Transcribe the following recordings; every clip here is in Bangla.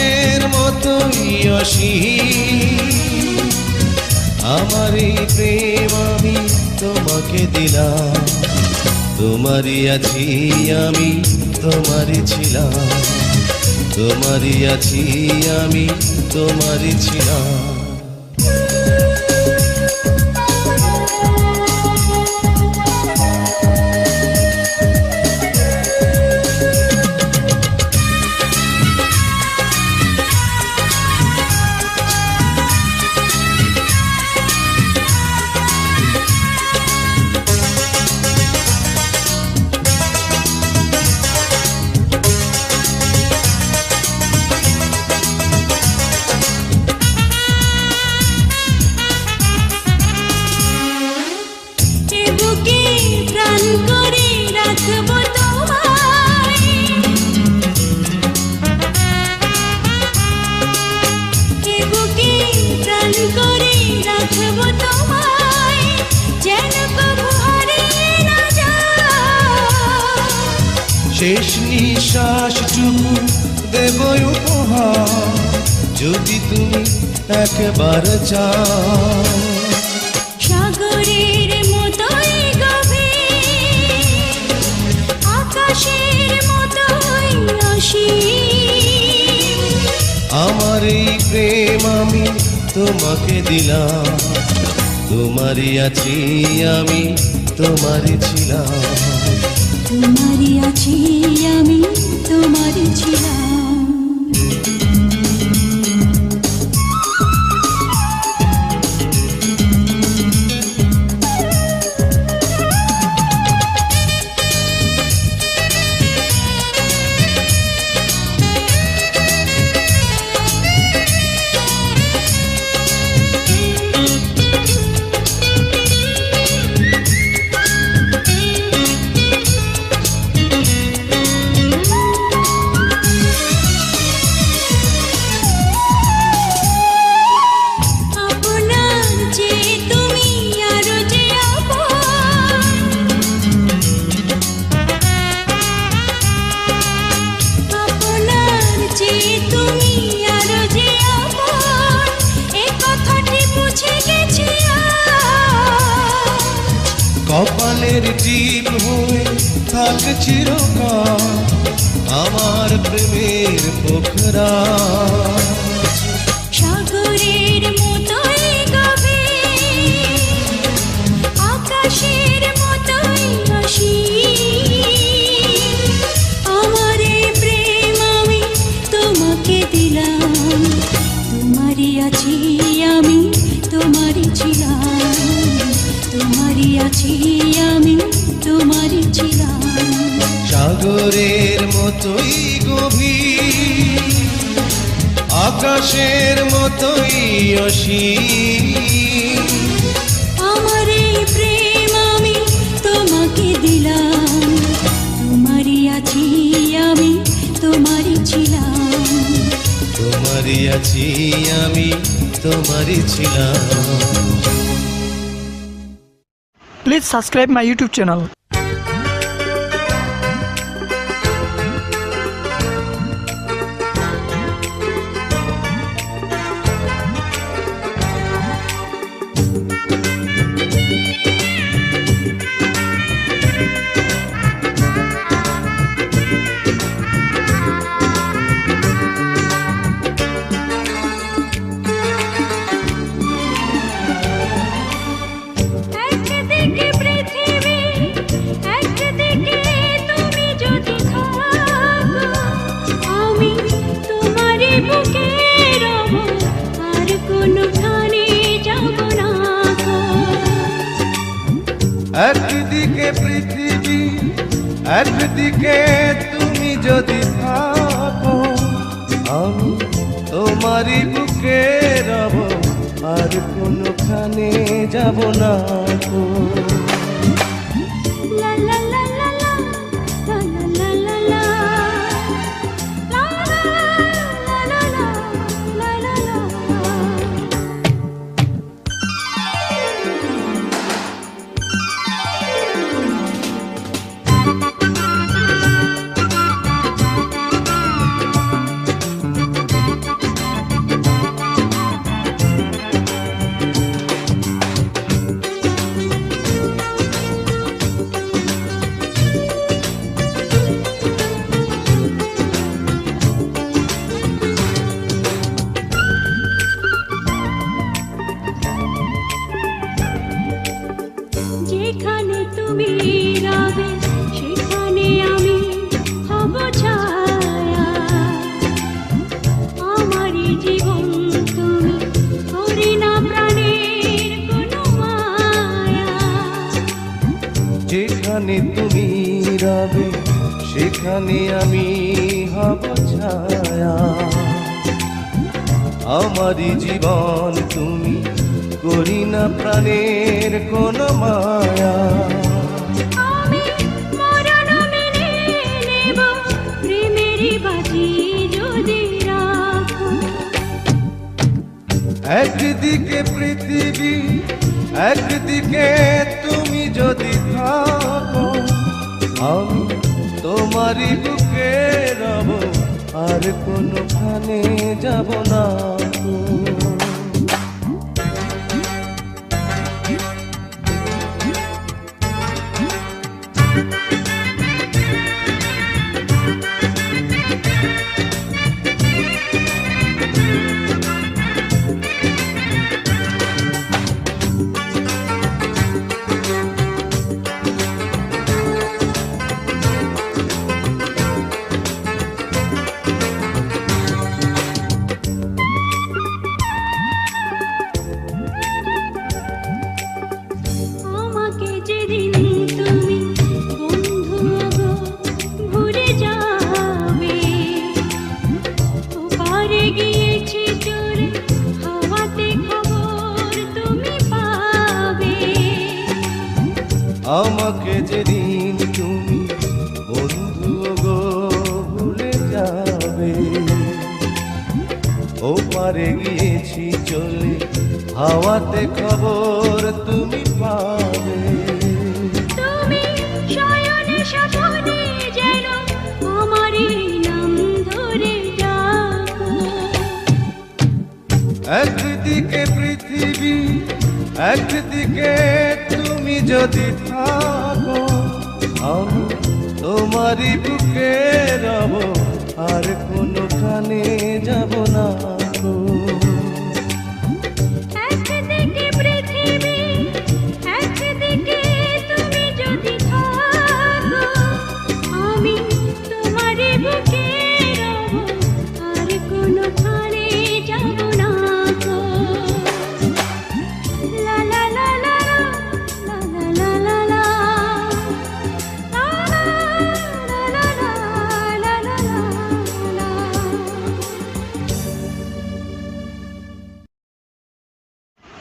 আকাশের মতোই অসীম, আমার এই প্রেম আমি তোমাকে দিলাম। তোমারই আছি আমি, তোমারই ছিলাম, তোমারই আছি আমি, তোমারই ছিলাম। শেষ নিঃশ্বাসটুকু দেব উপহার, যদি তুমি একবার চাও। সাগরের মতোই গভীর, আকাশের মতোই অসীম, আমার এই প্রেম আমি তোমাকে দিলাম। তোমারই আছি আমি, তোমারই ছিলাম, তোমারই আছি আমি, তোমারই ছিলাম। কপালের টিপ হয়ে থাক চিরকাল আমার প্রেমের পোখরা। সাগরের মতোই গভীর, আকাশের মতোই অসীম, আমার এই প্রেম আমি তোমাকে দিলাম। তোমারই আছি আমি, তোমারই ছিলাম, তোমারই আছি আমি, তোমারই ছিলাম। সাগরের মতোই গভীর, আকাশের মতোই অসীম, আমার এই প্রেম আমি তোমাকে দিলাম। তোমারই আছি আমি, তোমারই ছিলাম, তোমারই আছি আমি, তোমারই ছিলাম। Please subscribe my YouTube channel. একদিকে পৃথিবী, একদিকে তুমি যদি থাকো, আমি তোমারই বুকে রব, আর কোনোখানে যাব না গো। যেখানে আমি হব ছায়া, আমারই জীবন তুমি, করি না প্রাণের কোনো মায়া। আমি মরণ মেনে নেব, প্রেমেরই বাজি যদি রাখো। একদিকে পৃথিবী, একদিকে তুমি যদি থাকো, আমি তোমারই বুকে রব, আর কোনোখানে যাব না গো। আমাকে যেদিন তুমি বন্ধু গো ভুলে যাবে, ওপারে গিয়েছি চলে, হাওয়াতে খবর তুমি পাবে। আমাকে যেদিন তুমি বন্ধু গো ভুলে যাবে, ওপারে গিয়েছি চলে, হাওয়াতে খবর তুমি পাবে। তুমি শয়নে স্বপনে যেন আমারই নাম ধরে ডাকো। একদিকে পৃথিবী, একদিকে তুমি যদি থাকো, আমি তোমারই বুকে রব, আর কোনোখানে যাব না গো। একদিকে পৃথিবী, একদিকে তুমি যদি থাকো, আমি তোমারই বুকে রব, আর কোনোখানে যাব না গো। লা লা লা লা লা লা লা লা লা লা লা লা লা।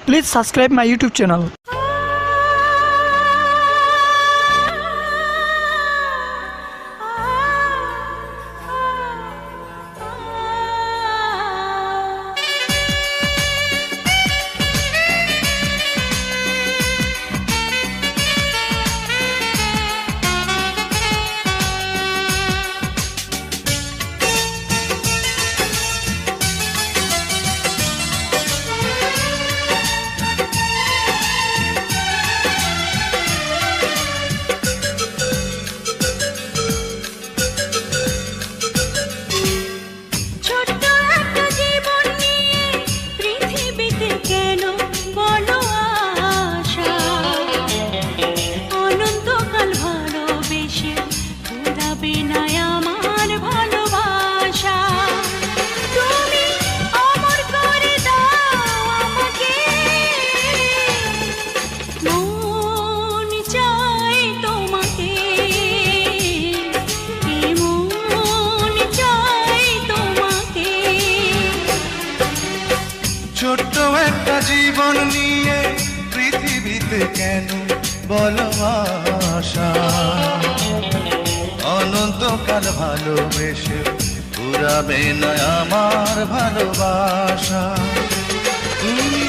Please subscribe my YouTube channel. ছোট্ট একটা জীবন নিয়ে পৃথিবীতে কেন বলো আশা, অনন্তকাল ভালোবেসে ফুরাবে না আমার ভালোবাসা। তুমি অমর করে দাও আমাকে, মন চায় তোমাকে, মন চায় তোমাকে। ছোট্ট একটা জীবন নিয়ে পৃথিবীতে কেন বলো আশা, অনন্তকাল ভালোবেসে পুরাবে না আমার ভালোবাসা। তুমি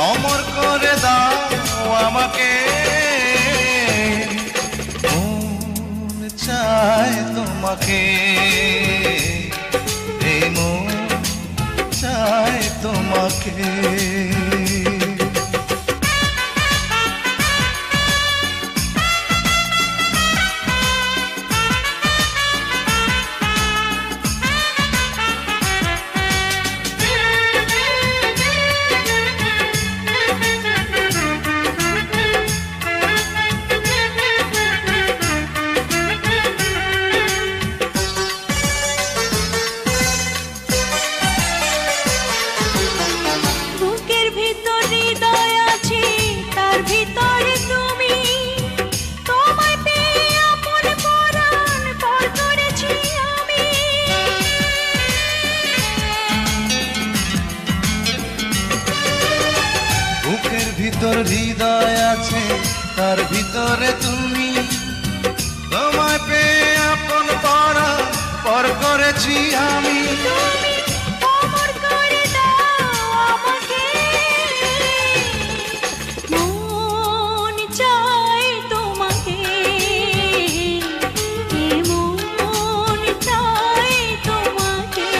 অমর করে দাও আমাকে, মন চায় তোমাকে, এই মন চায় তোমাকে। বুকের ভিতর হৃদয় আছে, তার ভিতরে তুমি। তোমায় পেয়ে আপন পরা পর করেছি আমি। তুমি অমর করে দাও আমাকে, মন চায় তোমাকে, মন চায় তোমাকে।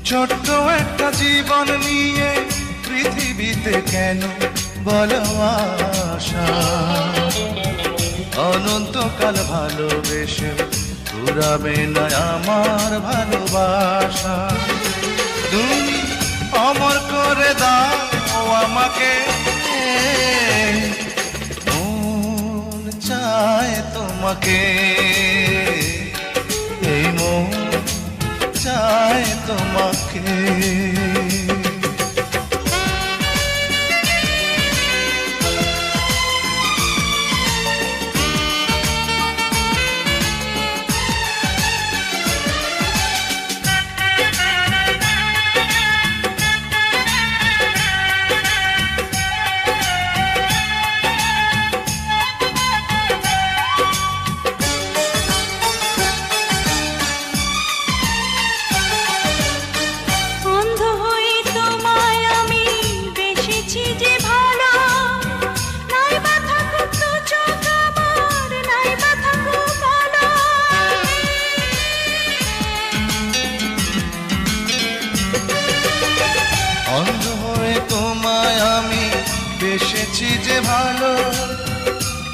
ছোট্ট একটা জীবন নিয়ে পৃথিবীতে কেন বলো আশা? অনন্তকাল ভালোবেসে ফুরাবে না আমার ভালোবাসা। তুমি অমর করে দাও আমাকে, মন চায় তোমাকে, এই মন চায় তোমাকে। অন্ধ হয়ে তোমায় আমি বেসেছি যে ভালো, নাই বা থাকুক দু চোখ আমার, নাই বা থাকুক কালো। অন্ধ হয়ে তোমায় আমি বেসেছি যে ভালো,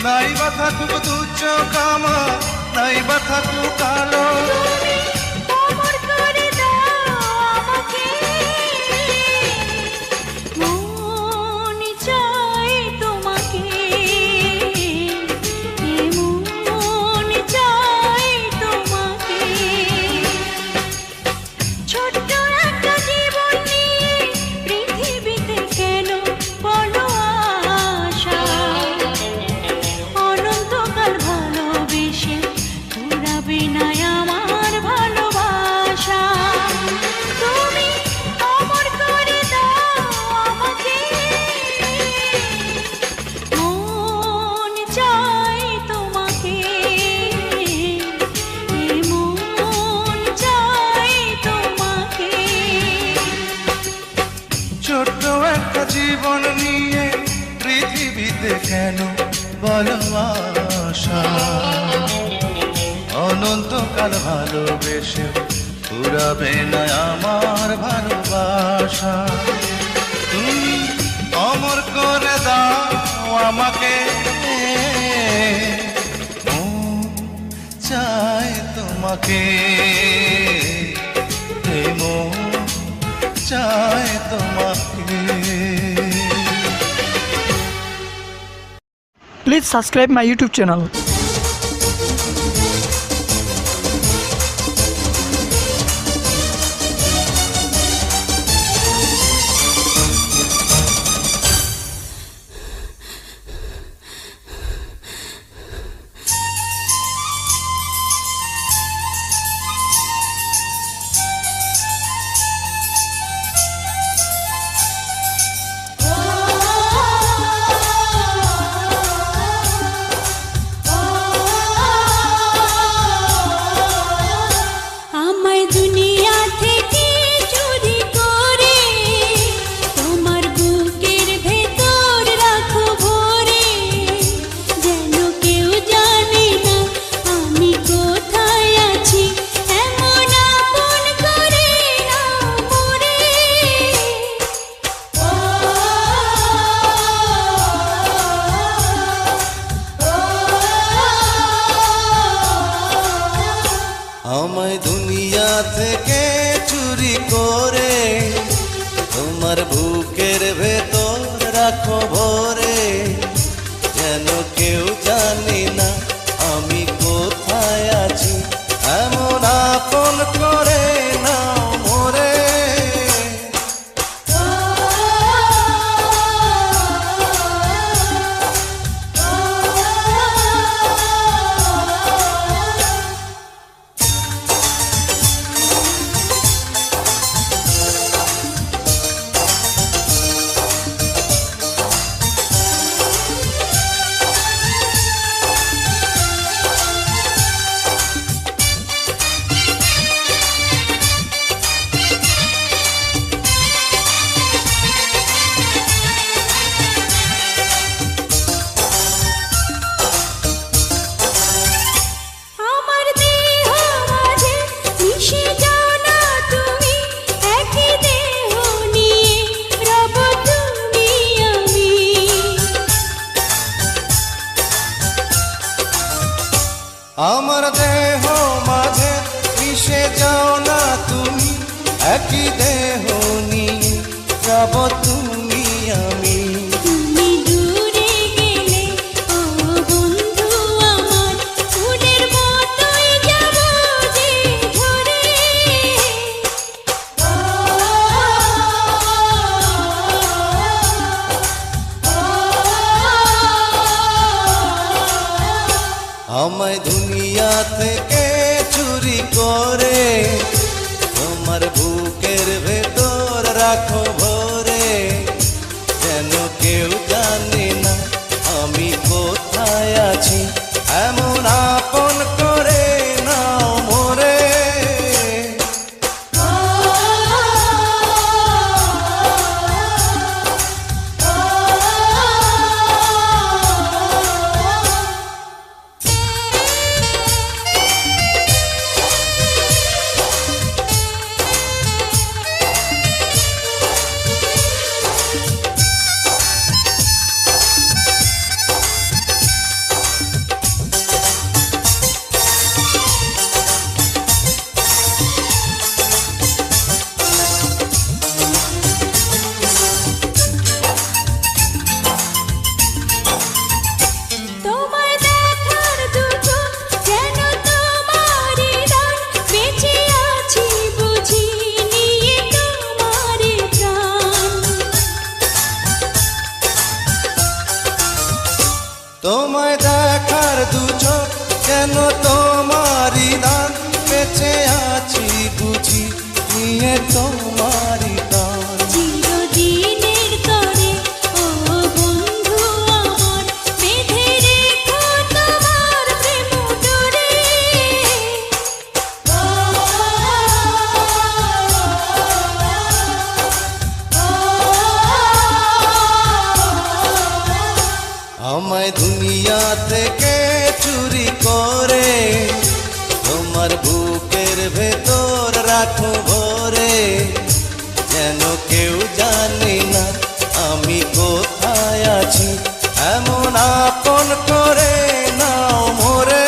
নাই বা থাকুক দু চোখ আমার, নাই বা থাকুক কালো। অমর করে দাও আমাকে, মন চায় তোমাকে, মন চায় তোমাকে। ছোট্ট একটা জীবন নিয়ে পৃথিবীতে কেন বলো আশা? অনন্তকাল ভালোবেসে ফুরাবে না আমার ভালোবাসা। তুমি অমর করে দাও আমাকে, মন চায় তোমাকে, মন চায় তোমাকে। ছোট্ট একটা জীবন নিয়ে পৃথিবীতে কেন বলো আশা? অনন্তকাল ভালোবেসে ফুরাবে না আমার ভালোবাসা। তুমি অমর করে দাও আমাকে, মন চায় তোমাকে, এই মন চায় তোমাকে। Please subscribe my YouTube channel. আমায় দুনিয়া থেকে চুরি করে তোমার বুকের ভেতর রাখো ভরে, যেন কেউ জানে না আমি কোথায় আছি, এমন আপন করে নাও মোরে। আমায় দুনিয়া থেকে চুরি করে তোমার বুকের ভেতর রাখো ভরে, যেন কেউ জানে না আমি কোথায় আছি, এমন আপন করে নাও মোরে। একই দেহ নিয়ে যাব তুমি আমি। তুমি দূরে গেলে ও বন্ধু আমার, ফুলের মতোই যাব যে ঝরে। আমায় দুনিয়া থেকে চুরি করে তোমার বুকের ভেতর রাখো ভরে, যেন কেউ জানে না আমি কোথায় আছি, এমন আপন করে নাও মোরে। তোমায় দেখার দুটো যেন তোমারই দান, বেঁচে আছি বুঝি নিয়ে তোমারই প্রাণ। তোমায় দেখার দু চোখ কেন তোমারই দান, বেঁচে আছি বুঝি নিয়ে তোমারই দান। চিরদিনের তরে ও বন্ধু আমার, বেঁধে রেখো তোমার প্রেম ডোরে। আমায় দুনিয়া থেকে চুরি করে তোমার বুকের ভেতর রাখো ভরে, যেন কেউ জানে না আমি কোথায় আছি, এমন আপন করে নাও মোরে।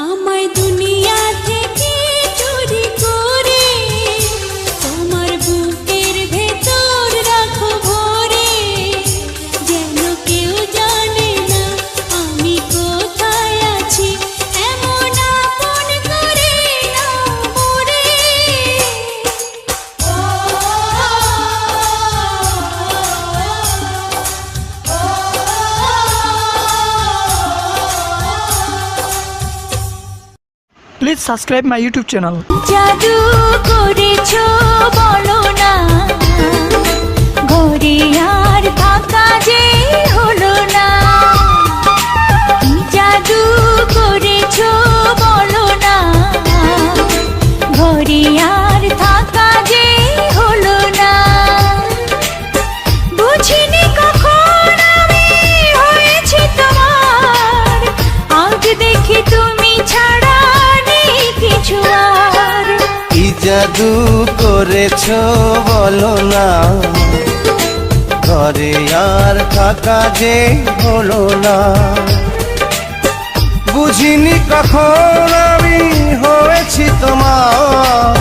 আমায় দুনিয়া থেকে চুরি করে তোমার বুকের ভেতর রাখো ভরে, যেন কেউ জানে না আমি কোথায় আছি, এমন আপন করে নাও মোরে। Please subscribe my YouTube channel. জাদু করেছো বলো না, ঘরে আর থাকা যে হলো না। কি জাদু করেছো বলো না, ঘরে আর থাকা যে হলো না। বুঝিনি কখন আমি হয়েছি তোমার, আজ দেখি তুমি ছাড়া নেই কিছু আর। কি জাদু করেছো বলো না, ঘরে আর থাকা যে হলো না। বুঝিনি কখন আমি হয়েছি তোমার,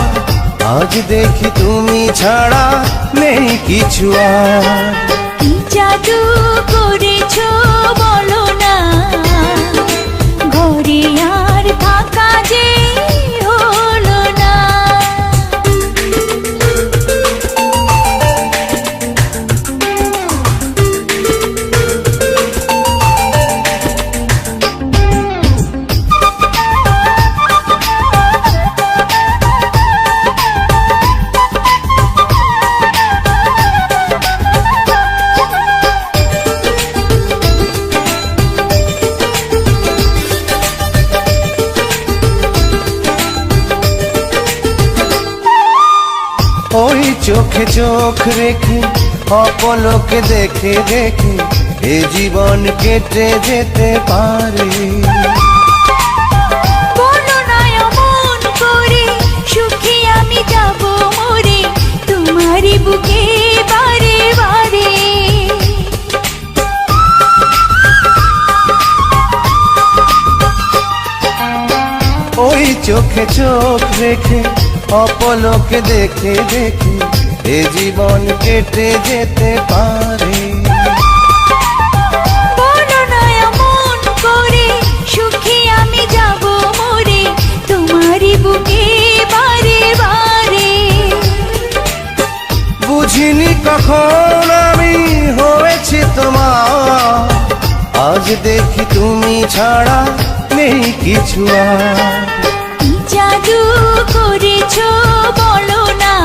আজ দেখি তুমি ছাড়া নেই কিছু আর। কি জাদু করেছো বলো না, ঘরে আর থাকা যে হলো না। ওই চোখে চোখ রেখে অপলকে দেখে দেখে এ জীবন কেটে যেতে পারে। বলো না এমন করে, সুখী আমি যাব মরে তোমারই বুকে বারে বারে। চোখে চোখ রেখে অপলকে দেখে দেখে এ জীবন কেটে যেতে পারে। বলো না এমন করে, সুখী আমি যাব মরে তোমারই বুকে বারে বারে। বুঝিনি কখন আমি হয়েছি তোমার, আজ দেখি তুমি ছাড়া নেই কিছু আর। কি জাদু করেছো বলো না,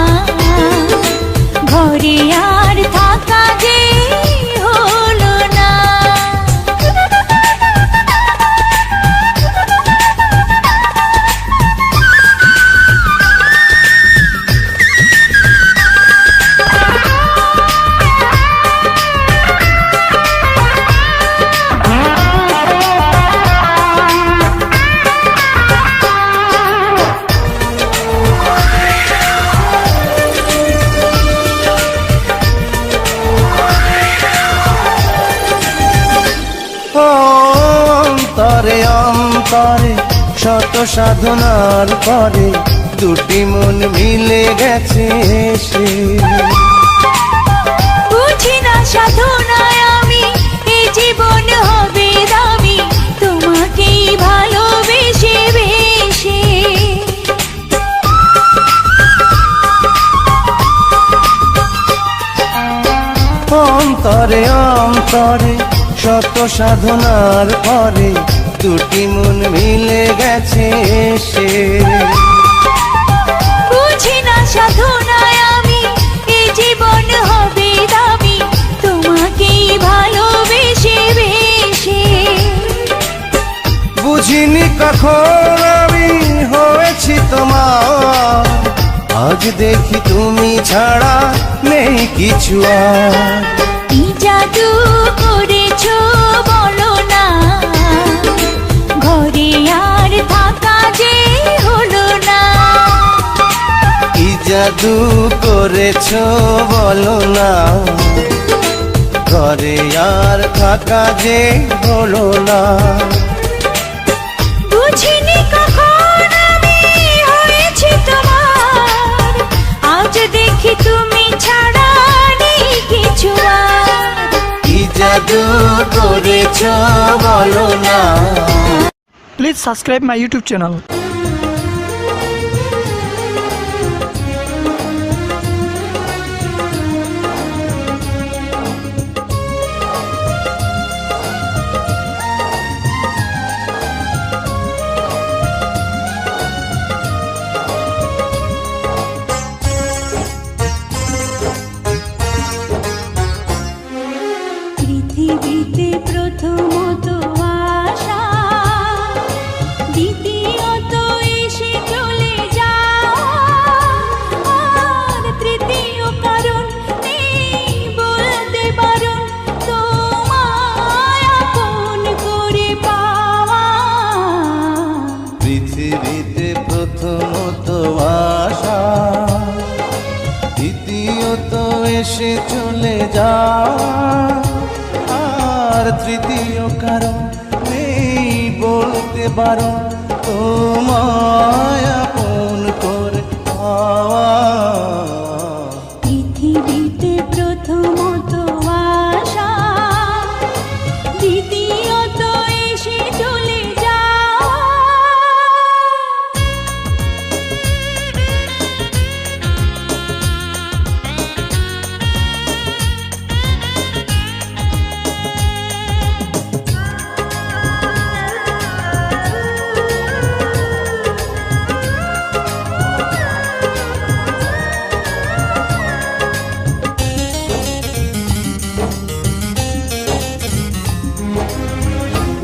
ঘরে আর থাকা যে হলো না। অন্তরে অন্তরে শত সাধনার পরে দুটি মন মিলে গেছে সে। বুঝি না সাধনায় আমি এই জীবন হবে দামি তোমাকেই ভালোবেসে বেশে। অন্তরে অন্তরে শত সাধনার পরে দুটি মন মিলে গেছে সে। বুঝি না সাধনায় আমি এই জীবন হবে দামি তোমাকেই ভালোবেসে বেশে। বুঝিনি কখন আমি হয়েছি তোমার, আজ দেখি তুমি ছাড়া নেই কিছু আর। কি জাদু করেছো বলো না, ঘরে আর থাকা যে হলো না। কি জাদু করেছো বলো না, ঘরে আর থাকা যে হলো না। বুঝিনি কখন আমি হয়েছি তোমার, আজ দেখি তুমি ছাড়া নেই কিছু আর। কি জাদু করেছো বলো না। Please subscribe my YouTube channel. পৃথিবীতে প্রথমত আশা, দ্বিতীয়ত এসে চলে যাওয়া, আর তৃতীয় কারণ নেই বলতে বারণ তোমায় আপন করে পাওয়া। পৃথিবীতে প্রথমত আশা, দ্বিতীয়ত এসে চলে যাওয়া, আর তৃতীয় কারণ নেই বলতে পারো তোমায় আপন করে পাওয়া। পৃথিবীতে প্রথমত আশা, দ্বিতীয়ত এসে চলে যাওয়া।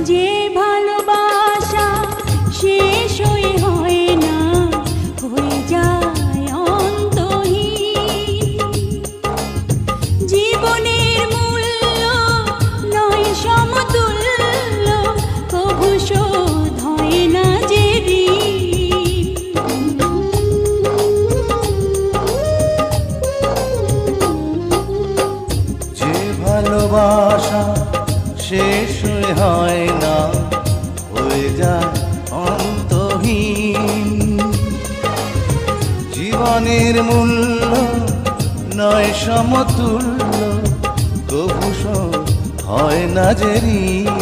যে ভালোবাসা শেষই হয় না, হয়ে যায় অন্তহীন। জীবনের মূল্য নয় সমতুল্য, কভু শোধ হয় না যে যে ভালোবাসা শেষ হয় না, হয়ে যায় অন্তহীন। জীবনের মূল্য নয় সমতুল্য, কভু শোধ হয় না যে ঋণ।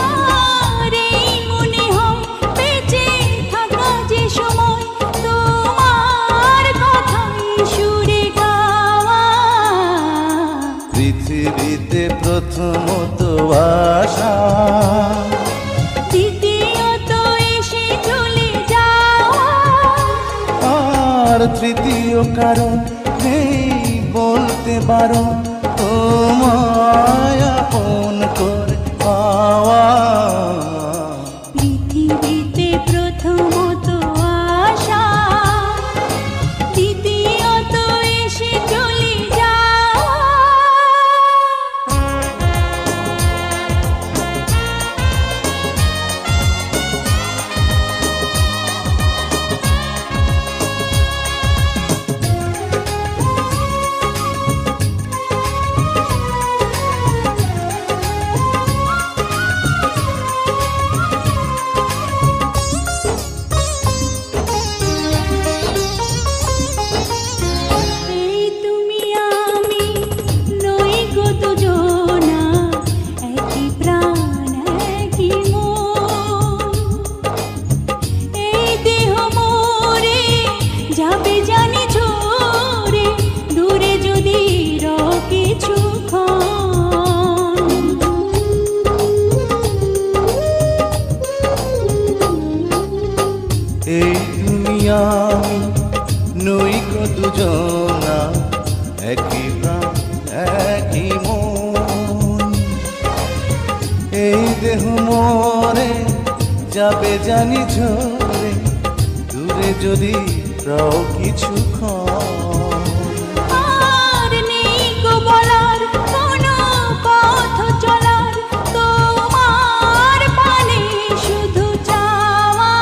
আর এই মনে হয় বেঁচে থাকা যে সময় তোমার কথাই সুরে গাওয়া। পৃথিবীতে প্রথমত আশা, দ্বিতীয়ত এসে চলে যাওয়া, আর তৃতীয় কারণ নেই বলতে পারো তোমায় আপন করে পাওয়া। পৃথিবীতে প্রথমত আশা, দ্বিতীয়ত এসে চলে যাওয়া। এই তুমি আমি নই গো দুজনা, একই প্রাণ একই মন। এই দেহ মোরে যাবে জানি ঝরে, দূরে যদি কিছুক্ষণ। এই দুনিয়া আমি নই গো দুজনা, একই প্রাণ একই মন। এই দেহ মরে যাবে জানি ঝরে, দূরে যদি রও কিছুক্ষণ। আর নেই গো বলার কোনো পথ চলার, তোমার পানে শুধু চাওয়া।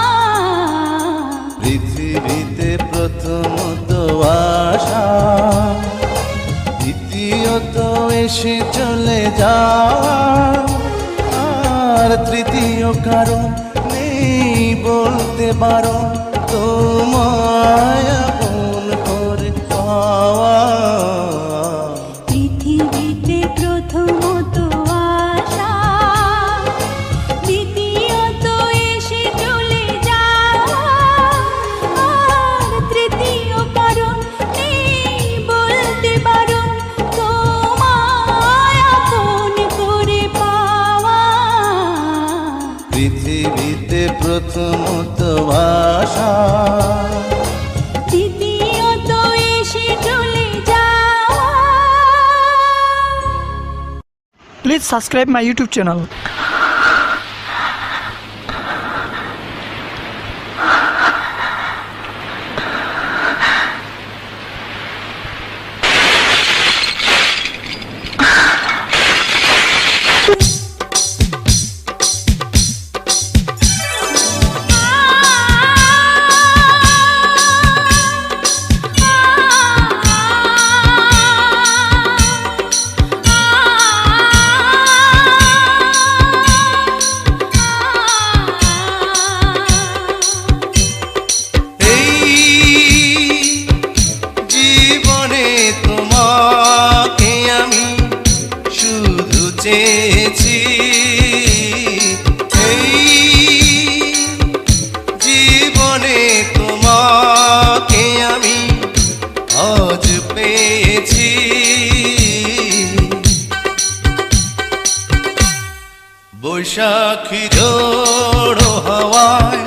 পৃথিবীতে প্রথমত আশা, দ্বিতীয়ত এসে চলে যাওয়া, আর তৃতীয় কারণ নেই বলতে পারো তোমায় আপন করে পাওয়া। পৃথিবীতে প্রথমত আশা, দ্বিতীয়ত এসে চলে যাওয়া, আর তৃতীয় কারণ নেই বলতে পারো তোমায় আপন করে পাওয়া। পৃথিবীতে প্রথমত আশা, দ্বিতীয়ত এসে চলে যাওয়া। Please subscribe my YouTube channel. চেয়েছি, এই জীবনে তোমাকে আমি আজ পেয়েছি। বৈশাখী ঝোড়ো হাওয়ায়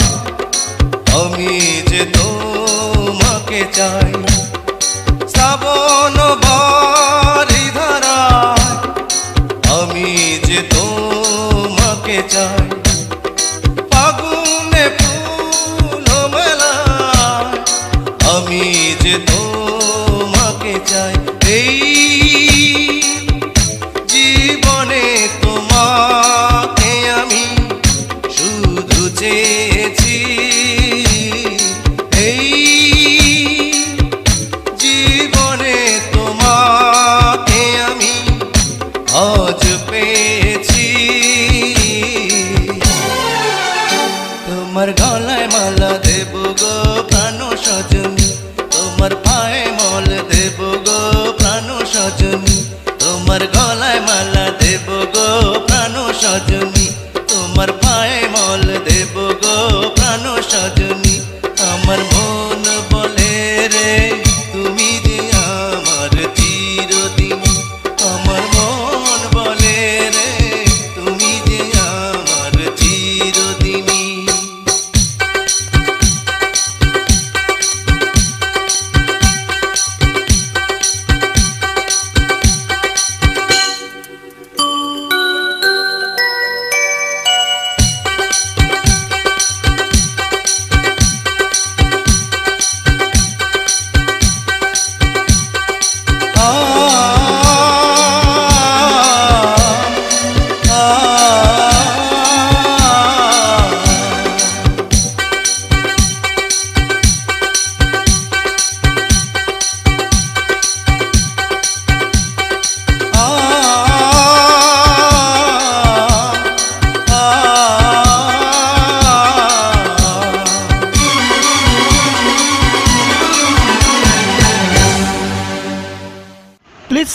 আমি যে তোমাকে চাই, শ্রাবণ বারি ধারায় আমি যে তোমাকে চাই, ফাগুনে ফুল মেলায় আমি যে তোমাকে চাই। এই জীবনে তোমাকে আমি শুধু চেয়েছি, এই জীবনে তোমাকে আমি আজ পেয়েছি। তোমার গলায় মালা দেব গো প্রাণ Sajani,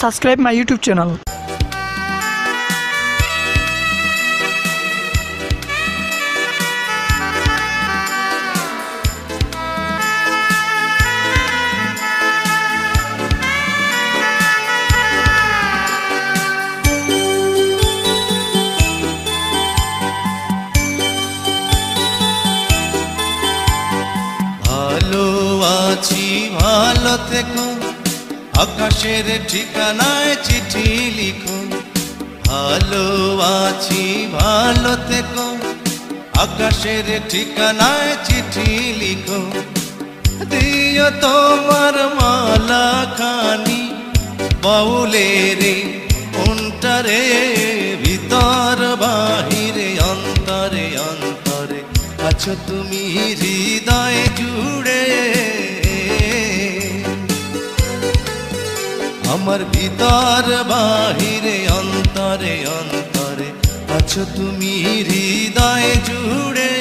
subscribe my YouTube channel. ভালো আছি ভালো থেকো, আকাশের ঠিকানায় চিঠি লিখো। ভালো আছি ভালো থেকো, আকাশের ঠিকানায় চিঠি লিখো। দিও তোমার মালা খানি বাউলের অন্তরে, ভিতর বাহিরে অন্তরে অন্তরে আছো তুমি হৃদয় জুড়ে। আমার ভিতর বাহিরে অন্তরে অন্তরে আছো তুমি হৃদয় জুড়ে।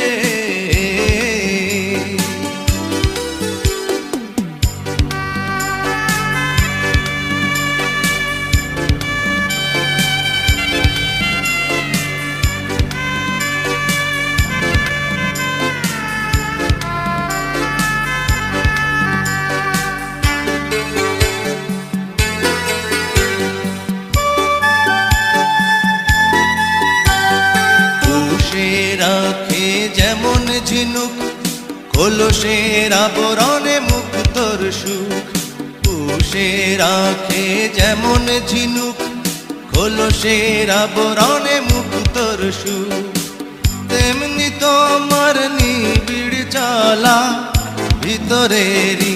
রাখে যেমন ঝিনুক, কলসের আবরণে মুক্তর সুখ। পুষে রাখে যেমন ঝিনুক, কলসের আবরণে মুক্তর সুখ। তেমনি তোমার নিবিড় জ্বালা ভিতরেরই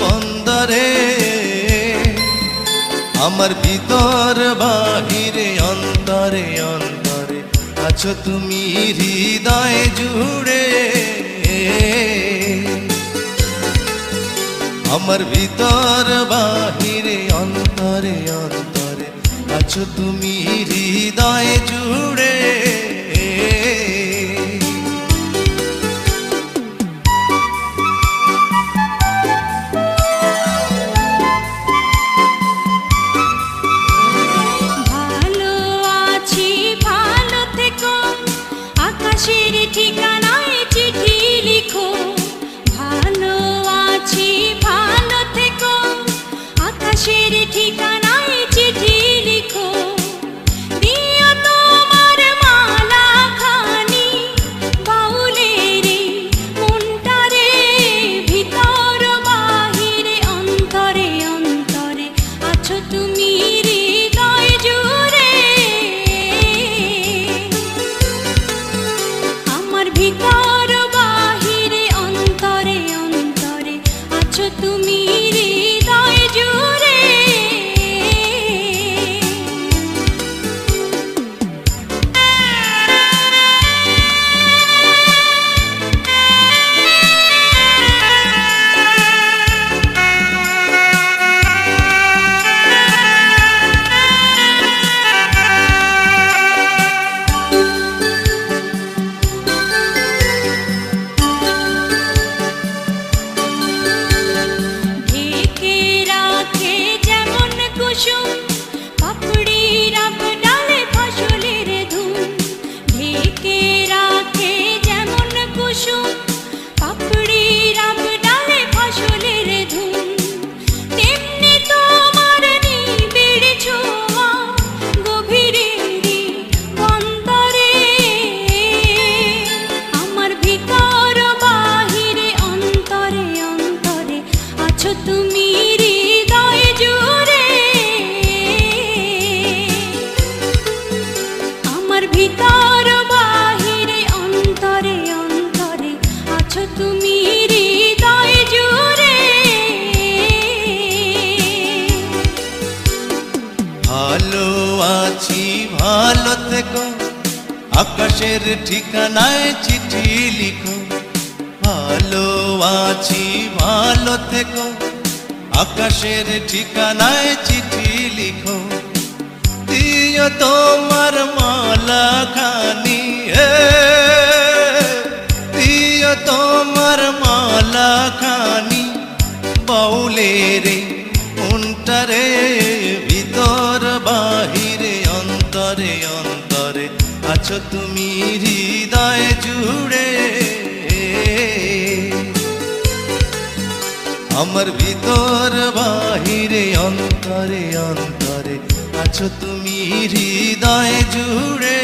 বন্দরে। আমার ভিতর বাহিরে অন্তরে অন্তরে আছো তুমি হৃদয় জুড়ে। আমার ভিতর বাহিরে অন্তরে অন্তরে আছো তুমি হৃদয় জুড়ে। ভালো আছি ভালো থেকো, আকাশের ঠিকানায় চিঠি লিখো। ভালো আছি ভালো থেকো, আকাশের ঠিকানায় চিঠি লিখো। দিও তোমার মালা খানি বাউলের মনটারে, ভিতর বাহিরে অন্তরে অন্তরে আছো তুমি হৃদয় জুড়ে। আমার ভিতর বাহিরে অন্তরে অন্তরে আছো তুমি হৃদয় জুড়ে। ঢেকে রাখে যেমন কুসুম, পাপড়ির ডালে ফসলের ধুম। ঢেকে রাখে যেমন কুসুম, পাপড়ির ডালে ফসলের ধুম। তেমনি তোমার নিবিড় ছোঁয়া গভীরেরই অন্তরে। আমার ভিতর বাহিরে অন্তরে অন্তরে আছো তুমি হৃদয় জুড়ে। আমার ভিতর বাহিরে অন্তরে অন্তরে আছো তুমি হৃদয় জুড়ে। ভালো আছি ভালো থেকো, আকাশের ঠিকানায় চিঠি লিখো। ভালো আছি ভালো থেকো, আকাশের ঠিকানায় চিঠি লিখো। দিও তোমার মালা খানি, দিও তোমার মালা খানি বাউলের অন্তরে, ভিতর অন্তরে অন্তরে আছো তুমি হৃদয় জুড়ে, আমার ভিতর বাহিরে অন্তরে অন্তরে আছো তুমি হৃদয় জুড়ে।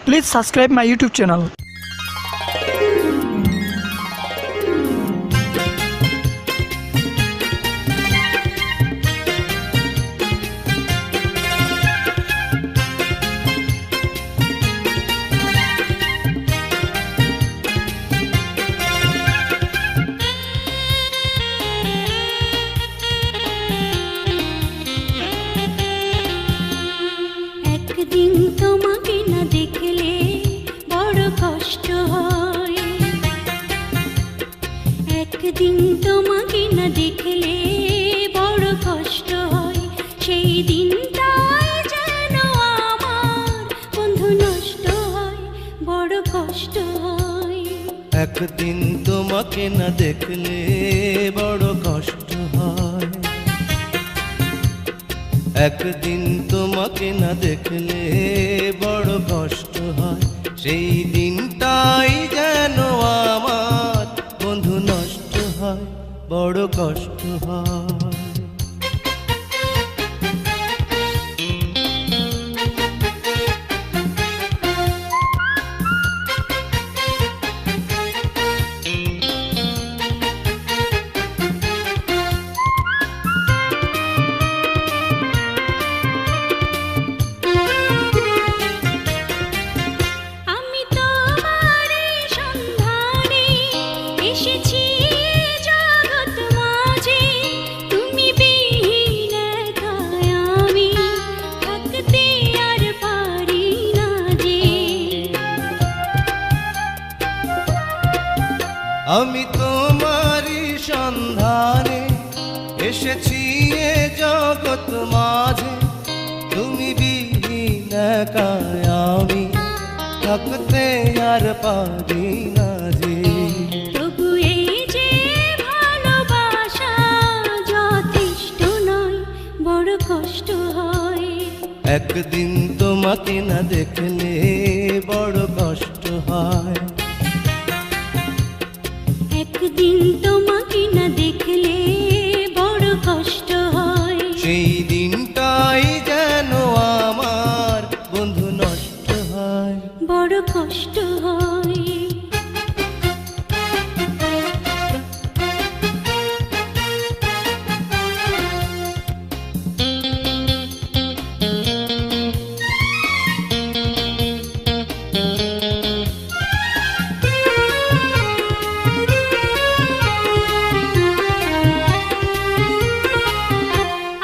Please subscribe my YouTube channel. একদিন তোমাকে না দেখলে বড় কষ্ট হয়, একদিন তোমাকে না দেখলে বড় কষ্ট হয়, সেই দিনটাই যেন আমার বন্ধু নষ্ট হয়, বড় কষ্ট হয়। একদিন তোমাকে না দেখলে বড় কষ্ট হয়, একদিন তোমাকে না দেখলে বড় কষ্ট হয়, সেই দিনটাই যেন আমার বন্ধু নষ্ট হয়, বড় কষ্ট হয়। আমি তোমারই সন্ধানে এসেছি জগৎ মাঝে, তুমি বিহীন একাই আমি থাকতে আর পারি না যে। আমি তোমারই সন্ধানে এসেছি এ জগৎ মাঝে, তুমি বিহীন একাই আমি থাকতে আর পারি না যে। তবু এই যে ভালোবাসা যথেষ্ট নয়, বড় কষ্ট হয়। একদিন তোমাকে না দেখলে বড় কষ্ট হয়, একদিন তোমাকে না দেখলে বড় কষ্ট হয়, সেই দিনটাই যেন আমার বন্ধু নষ্ট হয়, বড় কষ্ট হয়।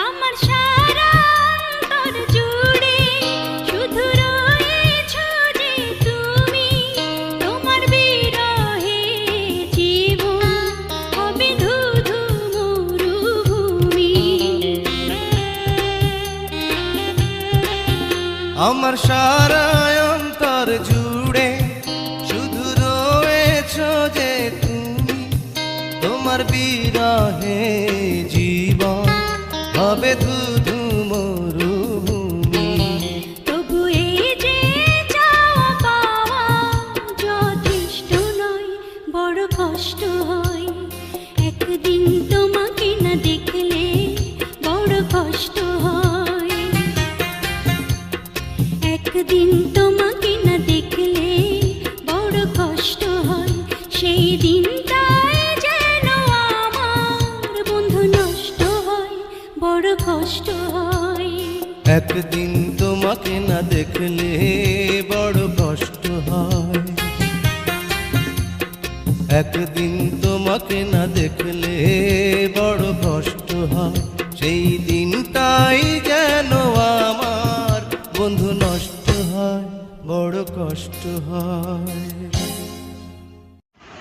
আমার সারা অন্তর জুড়ে শুধু রয়েছো যে তুমি, তোমার বিরহে জীবন হবে ধুধু মরুভূমি। আমার সারা অন্তর জুড়ে শুধু রয়েছো যে তুমি, তোমার বিরহে জীবন হবে ধুধু মরুভূমি। তবু এই যে চাওয়া পাওয়া যথেষ্ট নয়, বড় কষ্ট হয়। একদিন তোমাকে না দেখলে বড় কষ্ট হয়, একদিন তোমাকে না দেখলে বড় কষ্ট হয়, সেই দিনটাই যেন আমার বন্ধু নষ্ট হয়, বড় কষ্ট হয়। একদিন তোমাকে না দেখলে বড় কষ্ট হয়, একদিন তোমাকে না দেখলে বড় কষ্ট হয়, সেই দিনটাই যেন আমার বন্ধু নষ্ট হয়, বড় কষ্ট হয়।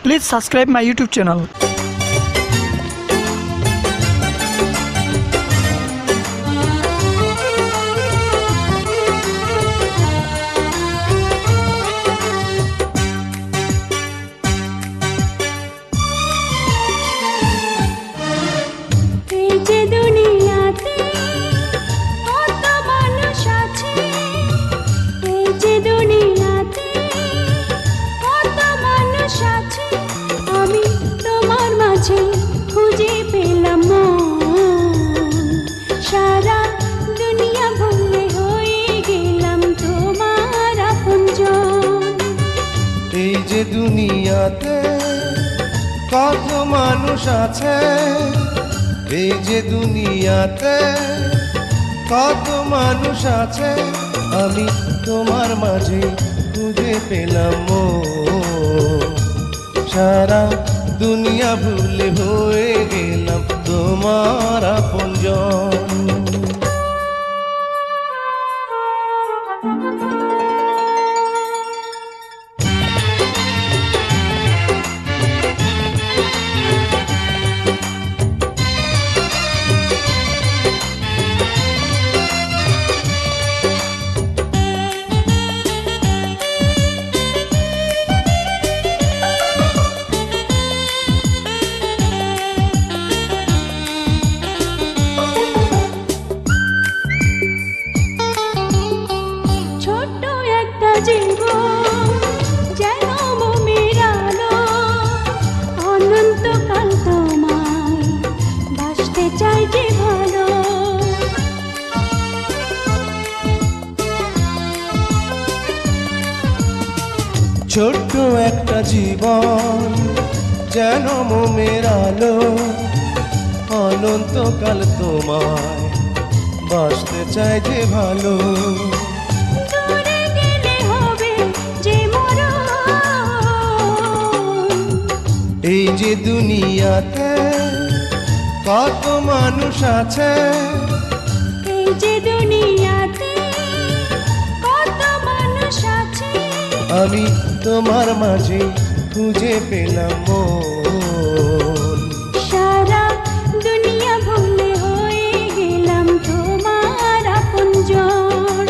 Please subscribe my YouTube channel. দুনিয়াতে কত মানুষ আছে, এই যে দুনিয়াতে কত মানুষ আছে, আমি তোমার মাঝে খুঁজে পেলাম মন। সারা দুনিয়া ভুলে হয়ে গেলাম তোমার আপনজন। ছোট্ট একটা জীবন যেন মোমের আলো, অনন্তকাল তোমায় বাসতে চাই যে ভালো। ছোট্ট একটা জীবন যেন মোমের আলো, অনন্তকাল তোমায় বাসতে চায় যে ভালো। দূরে গেলে হবে যে মরণ, এই যে দুনিয়াতে কত মানুষ আছে, এই যে দুনিয়াতে কত মানুষ আছে, আমি তোমার মাঝে খুঁজে পেলাম মন। সারা দুনিয়া ভুলে হয়ে গেলাম তোমার আপনজন।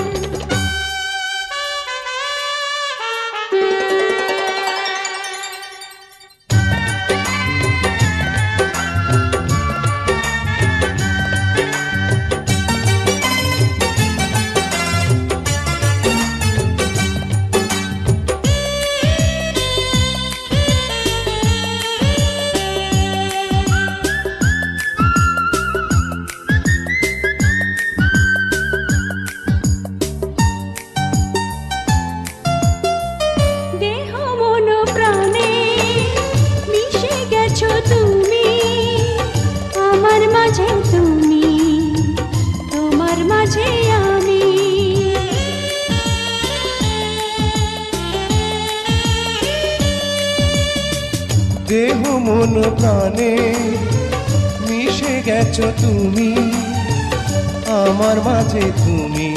দেহ মন প্রাণে মিশে গেছো তুমি, আমার মাঝে তুমি, তোমার মাঝে আমি। দেহ মন প্রাণে মিশে গেছো তুমি, আমার মাঝে তুমি,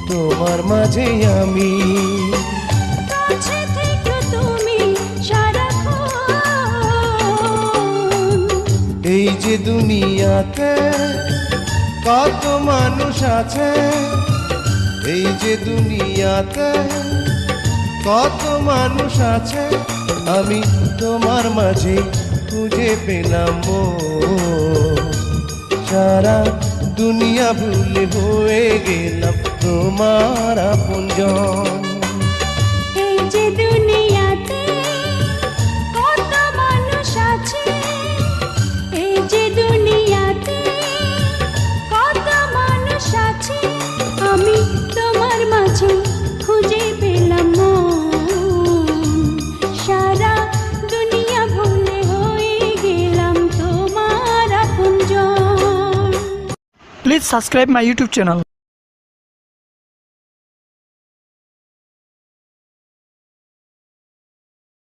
তোমার মাঝে আমি। কাছে থেকো তুমি সারাক্ষণ, এই যে দুনিয়াতে কত মানুষ আছে, এই যে দুনিয়াতে কত মানুষ আছে, আমি তোমার মাঝে খুঁজে পেলাম মন। সারা দুনিয়া ভুলে হয়ে গেলাম তোমার আপনজন। এই যে দুনিয়াতে কত মানুষ আছে, এই যে দুনিয়াতে কত মানুষ আছে, আমি তোমার মাঝে খুঁজে পেলাম মন। সারা দুনিয়া ভুলে হয়ে গেলাম তোমার আপনজন। Please subscribe my YouTube channel.